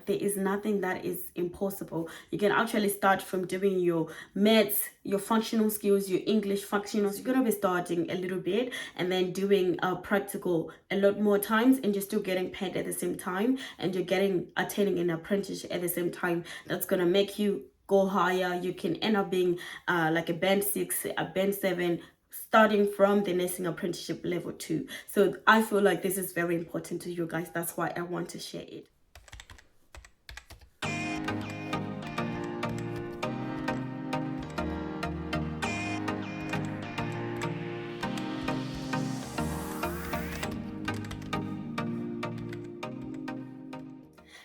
like there is nothing that is impossible. You can actually start from doing your maths, your functional skills, your English functionals. You're gonna be starting a little bit and then doing practical a lot more times, and you're still getting paid at the same time, and you're attaining an apprenticeship at the same time. That's gonna make you go higher. You can end up being like a band 6, a band 7, starting from the nursing apprenticeship level 2. So I feel like this is very important to you guys. That's why I want to share it.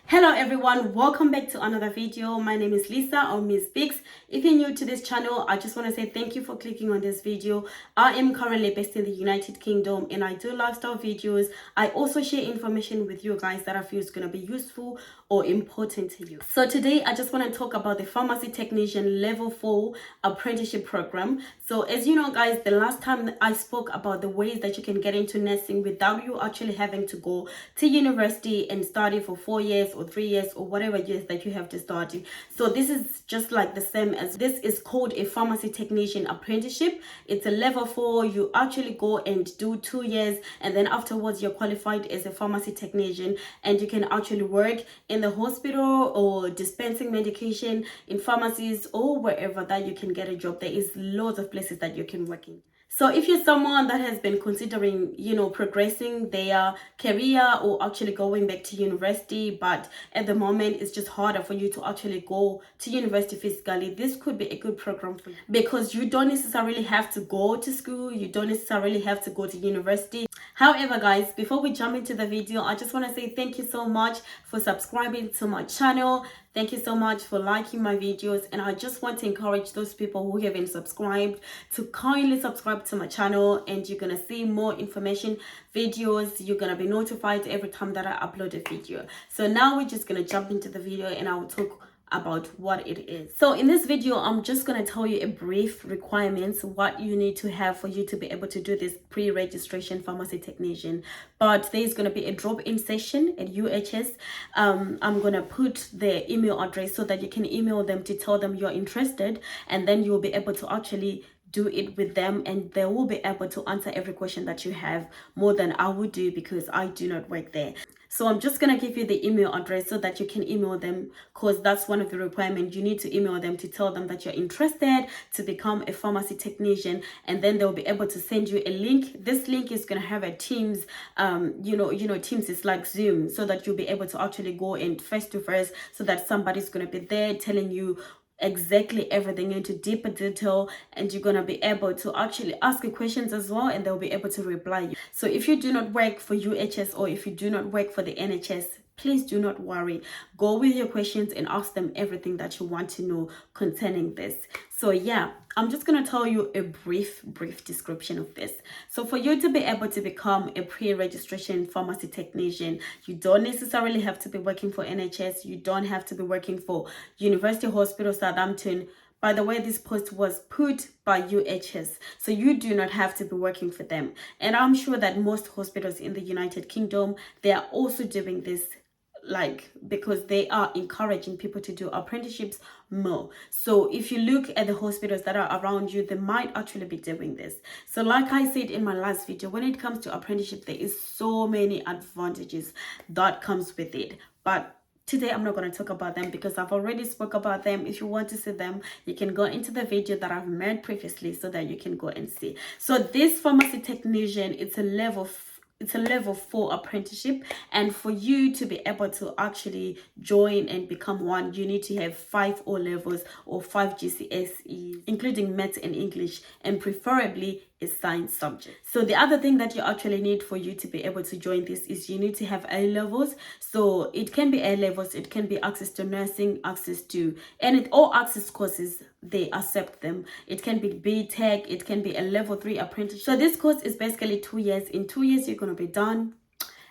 Hello everyone, welcome back to another video. My name is Lisa or Miss Bix. If you're new to this channel, I just want to say thank you for clicking on this video. I am currently based in the United Kingdom and I do lifestyle videos. I also share information with you guys that I feel is going to be useful or important to you. So today I just want to talk about the pharmacy technician level 4 apprenticeship program. So as you know guys, the last time I spoke about the ways that you can get into nursing without you actually having to go to university and study for 4 years or 3 years or whatever years that you have to study. So this is just like the same as this is called a pharmacy technician apprenticeship. It's a level 4. You actually go and do 2 years, and then afterwards you're qualified as a pharmacy technician, and you can actually work in the hospital or dispensing medication in pharmacies or wherever that you can get a job. There is loads of places that you can work in. So if you're someone that has been considering, progressing their career or actually going back to university, but at the moment it's just harder for you to actually go to university physically, this could be a good program for you, because you don't necessarily have to go to school, you don't necessarily have to go to university. However guys, before we jump into the video, I just want to say thank you so much for subscribing to my channel. Thank you so much for liking my videos, and I just want to encourage those people who haven't subscribed to kindly subscribe to my channel, and you're gonna see more information videos. You're gonna be notified every time that I upload a video. So now we're just gonna jump into the video and I will talk about what it is. So in this video, I'm just going to tell you a brief requirements, what you need to have for you to be able to do this pre-registration pharmacy technician. But there's going to be a drop-in session at UHS. I'm going to put their email address so that you can email them to tell them you're interested, and then you'll be able to actually do it with them, and they will be able to answer every question that you have more than I would do, because I do not work there. So I'm just going to give you the email address so that you can email them, because that's one of the requirements. You need to email them to tell them that you're interested to become a pharmacy technician, and then they'll be able to send you a link. This link is going to have a Teams, Teams is like Zoom, so that you'll be able to actually go in face to face, so that somebody's going to be there telling you exactly everything into deeper detail, and you're gonna be able to actually ask questions as well, and they'll be able to reply you. So if you do not work for UHS or if you do not work for the NHS, please do not worry. Go with your questions and ask them everything that you want to know concerning this. So yeah, I'm just going to tell you a brief description of this. So for you to be able to become a pre-registration pharmacy technician, you don't necessarily have to be working for NHS. You don't have to be working for University Hospital Southampton. By the way, this post was put by UHS, so you do not have to be working for them. And I'm sure that most hospitals in the United Kingdom, they are also doing this, because they are encouraging people to do apprenticeships more. So if you look at the hospitals that are around you, they might actually be doing this. So like I said in my last video, when it comes to apprenticeship, there is so many advantages that comes with it. But today I'm not going to talk about them because I've already spoke about them. If you want to see them, you can go into the video that I've made previously so that you can go and see. So this pharmacy technician, it's a level 4 apprenticeship, and for you to be able to actually join and become one, you need to have 5 O levels or 5 GCSEs, including maths and English, and preferably a science subject. So the other thing that you actually need for you to be able to join this is you need to have A levels. So it can be A levels, it can be access to nursing, access to all access courses, they accept them. It can be BTech, it can be a level 3 apprenticeship. So this course is basically 2 years. In 2 years you're going to be done.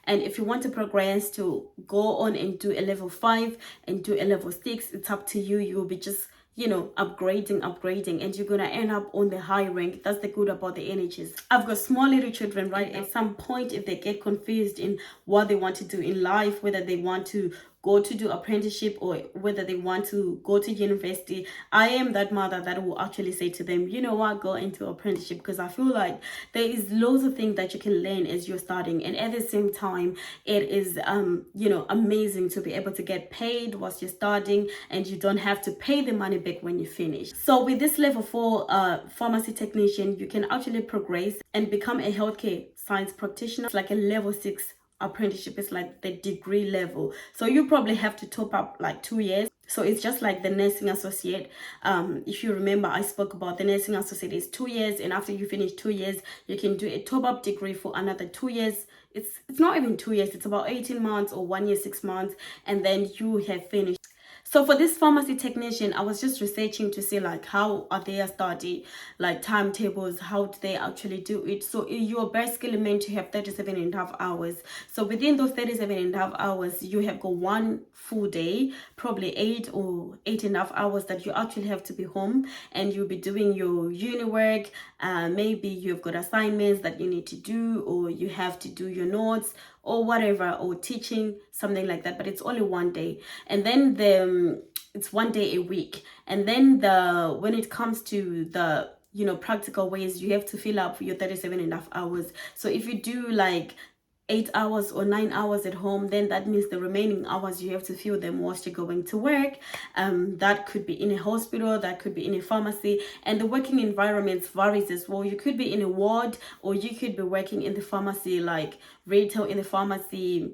And if you want to progress to go on and do a level 5 and do a level 6, it's up to you. You will be just upgrading, and you're gonna end up on the high rank. That's the good about the NHS. I've got small little children, right? At some point, if they get confused in what they want to do in life, whether they want to go to do apprenticeship or whether they want to go to university, I am that mother that will actually say to them, you know what, go into apprenticeship, because I feel like there is loads of things that you can learn as you're starting, and at the same time it is amazing to be able to get paid whilst you're starting, and you don't have to pay the money back when you finish. So with this level 4 pharmacy technician, you can actually progress and become a healthcare science practitioner. It's like a level 6 apprenticeship. Is like the degree level, so you probably have to top up like 2 years. So it's just like the nursing associate. If you remember, I spoke about the nursing associate is 2 years, and after you finish 2 years, you can do a top-up degree for another 2 years. It's not even 2 years, it's about 18 months or 1 year 6 months, and then you have finished. So for this pharmacy technician, I was just researching to see like how are they study, like timetables, how do they actually do it. So you're basically meant to have 37.5 hours. So within those 37.5 hours, you have got one full day, probably 8 or 8.5 hours that you actually have to be home, and you'll be doing your uni work. Maybe you've got assignments that you need to do, or you have to do your notes or whatever, or teaching, something like that. But it's only one day, and then it's 1 day a week. And then when it comes to the practical ways, you have to fill up your 37.5 hours. So if you do like 8 hours or 9 hours at home, then that means the remaining hours you have to fill them whilst you're going to work. That could be in a hospital, that could be in a pharmacy, and the working environments varies as well. You could be in a ward, or you could be working in the pharmacy, like retail in the pharmacy.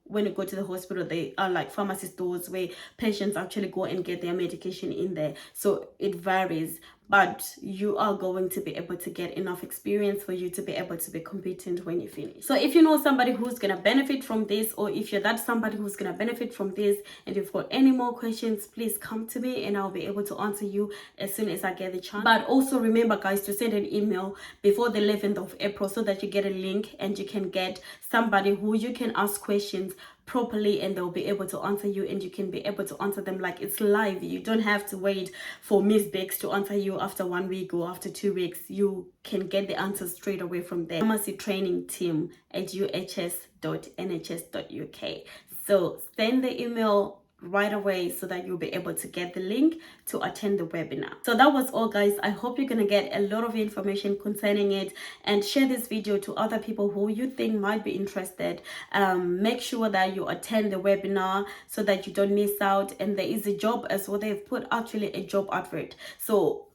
When you go to the hospital, they are like pharmacy stores where patients actually go and get their medication in there. So it varies, but you are going to be able to get enough experience for you to be able to be competent when you finish. So if you know somebody who's going to benefit from this, or if you're that somebody who's going to benefit from this, and you've got any more questions, please come to me and I'll be able to answer you as soon as I get the chance. But also remember, guys, to send an email before the 11th of April so that you get a link and you can get somebody who you can ask questions properly, and they'll be able to answer you, and you can be able to answer them like it's live. You don't have to wait for Miss Bex to answer you after 1 week or after 2 weeks. You can get the answers straight away from there. Pharmacy training team at uhs.nhs.uk. So send the email right away so that you'll be able to get the link to attend the webinar. So that was all, guys. I hope you're gonna get a lot of information concerning it, and share this video to other people who you think might be interested. Make sure that you attend the webinar so that you don't miss out. And there is a job as well. They've put actually a job advert, so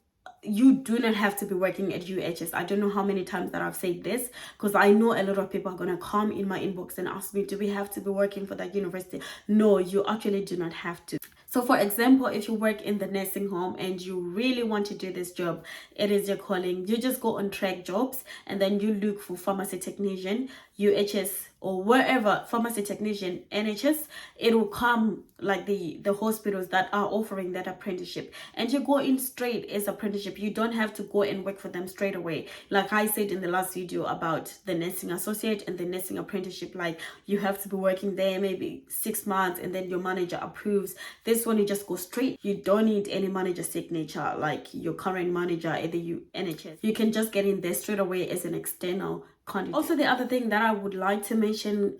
you do not have to be working at UHS. I don't know how many times that I've said this, because I know a lot of people are going to come in my inbox and ask me, do we have to be working for that university? No, you actually do not have to. So for example, if you work in the nursing home and you really want to do this job, it is your calling, you just go on track jobs and then you look for pharmacy technician, UHS, or wherever, pharmacy technician, NHS. It will come like the hospitals that are offering that apprenticeship, and you go in straight as apprenticeship. You don't have to go and work for them straight away. Like I said in the last video about the nursing associate and the nursing apprenticeship, like you have to be working there maybe 6 months and then your manager approves. This one, you just go straight. You don't need any manager signature like your current manager at the NHS. You can just get in there straight away as an external candidate. Also, the other thing that I would like to mention,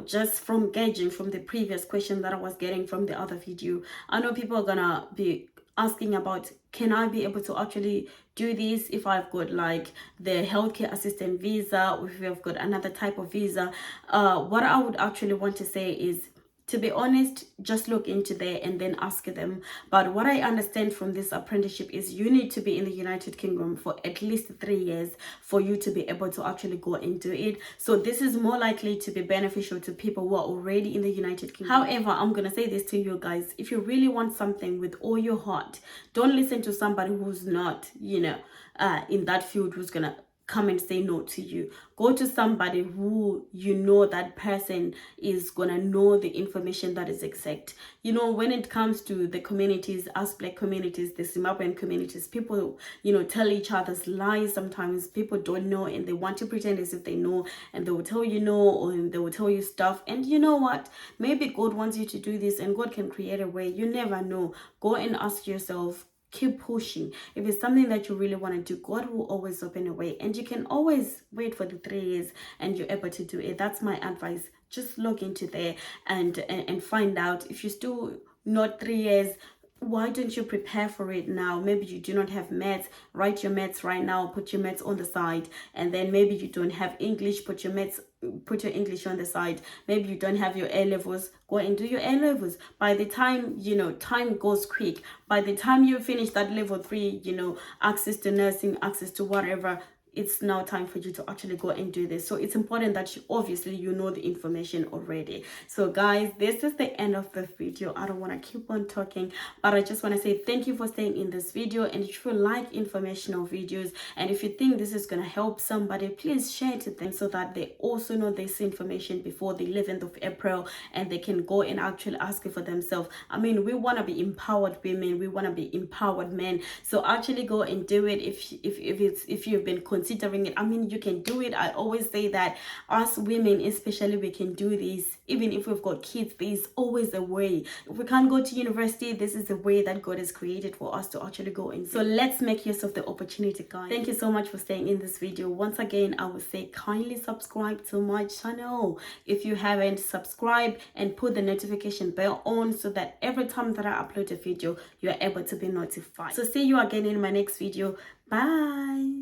just from gauging from the previous question that I was getting from the other video, I know people are gonna be asking about, can I be able to actually do this if I've got like the healthcare assistant visa, or if I've got another type of visa? What I would actually want to say is, to be honest, just look into there and then ask them. But what I understand from this apprenticeship is you need to be in the United Kingdom for at least 3 years for you to be able to actually go and do it. So this is more likely to be beneficial to people who are already in the United Kingdom. However, I'm going to say this to you guys. If you really want something with all your heart, don't listen to somebody who's not, in that field, who's going to come and say no to you. Go to somebody who that person is gonna know the information that is exact. When it comes to the communities, us Black communities, the Zimbabwean communities, people tell each other's lies. Sometimes people don't know and they want to pretend as if they know, and they will tell you no, or they will tell you stuff. And you know what, maybe God wants you to do this and God can create a way. You never know. Go and ask yourself, keep pushing. If it's something that you really want to do, God will always open a way, and you can always wait for the 3 years and you're able to do it. That's my advice just log into there and find out. If you still not 3 years, why don't you prepare for it now? Maybe you do not have maths, write your maths right now, put your maths on the side. And then maybe you don't have English, put your English on the side. Maybe you don't have your A levels, go and do your A levels. By the time, time goes quick. By the time you finish that level 3, access to nursing, access to whatever, it's now time for you to actually go and do this. So it's important that you know the information already. So guys, this is the end of the video. I don't want to keep on talking, but I just want to say thank you for staying in this video. And if you like informational videos, and if you think this is going to help somebody, please share it to them so that they also know this information before the 11th of April, and they can go and actually ask it for themselves. I mean, we want to be empowered women, we want to be empowered men. So actually go and do it. If you've been considering it, I mean, you can do it. I always say that us women especially, we can do this. Even if we've got kids, there's always a way. If we can't go to university, this is the way that God has created for us to actually go in. So let's make use of the opportunity, guys. Thank you so much for staying in this video. Once again, I would say kindly subscribe to my channel if you haven't. Subscribe and put the notification bell on so that every time that I upload a video, you're able to be notified. So see you again in my next video. Bye.